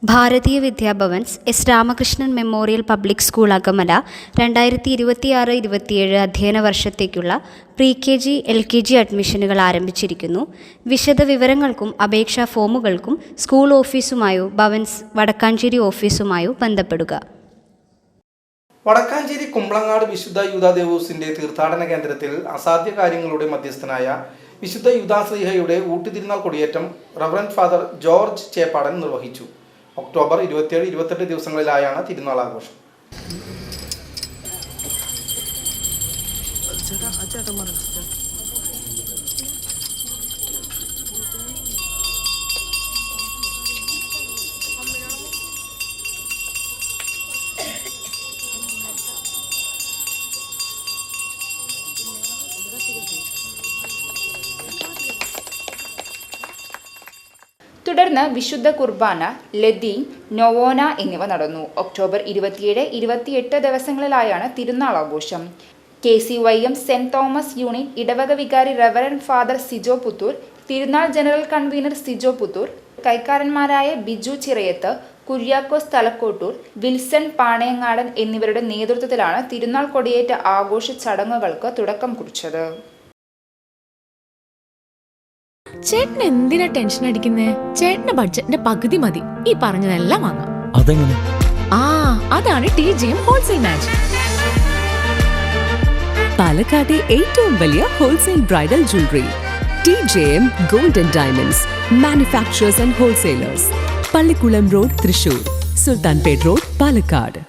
ഭാരതീയ Vidya Bhavan's S Ramakrishnan memorial public school Akamala 2026-27 അധ്യയന വർഷത്തേക്കുള്ള pre KG LKG അഡ്മിഷനുകൾ ആരംഭിച്ചിരിക്കുന്നു. വിശദവിവരങ്ങൾക്കും അപേക്ഷാ ഫോമുകൾക്കും സ്കൂൾ ഓഫീസുമായോ ഭവൻസ് വടക്കാഞ്ചേരി ഓഫീസുമായോ ബന്ധപ്പെടുക. വടക്കാഞ്ചേരി കുമ്പളങ്ങാട് വിശുദ്ധ യൂദാദേവൂസിന്റെ തീർത്ഥാടന കേന്ദ്രത്തിൽ അസാധ്യ കാര്യങ്ങളുടെ മധ്യസ്ഥനായ വിശുദ്ധ യൂദാശ്ലീഹയുടെ ഊട്ടുതിരുനാൾ കൊടിയേറ്റം റവറന്റ് ഫാദർ ജോർജ് ചേപ്പാടൻ നിർവഹിച്ചു. ഒക്ടോബർ 27-28 ദിവസങ്ങളിലായാണ് തിരുനാൾ ആഘോഷം. തുടർന്ന് വിശുദ്ധ കുർബാന, ലദീൻ, നൊവോന എന്നിവ നടന്നു. ഒക്ടോബർ 27-28 ദിവസങ്ങളിലായാണ് തിരുനാൾ ആഘോഷം. KCYM സെന്റ് തോമസ് യൂണിറ്റ് ഇടവക വികാരി റവറന്റ് ഫാദർ സിജോ പുത്തൂർ, തിരുനാൾ ജനറൽ കൺവീനർ സിജോ പുത്തൂർ, കൈക്കാരന്മാരായ ബിജു ചിറയത്ത്, കുര്യാക്കോസ് തലക്കോട്ടൂർ, വിൽസൺ പാണയങ്ങാടൻ എന്നിവരുടെ നേതൃത്വത്തിലാണ് തിരുനാൾ കൊടിയേറ്റ ആഘോഷ ചടങ്ങുകൾക്ക് തുടക്കം കുറിച്ചത്. ചേട്ടൻ എന്തിനാ ടെൻഷൻ അടിക്കുന്നേ? ചേട്ടന്റെ ബഡ്ജറ്റിന്റെ പകുതി മതി, ഈ പറഞ്ഞതെല്ലാം വാങ്ങാം. അതെങ്ങനെ? അതാണ് TJM ഹോൾസെയിൽ മാജിക്. പാലക്കാട്ടെ ഏറ്റവും വലിയ wholesale bridal jewellery TJM gold and diamonds manufacturers and wholesalers. Pallikkulam road, Thrissur. Sultanpet road, Palakkad.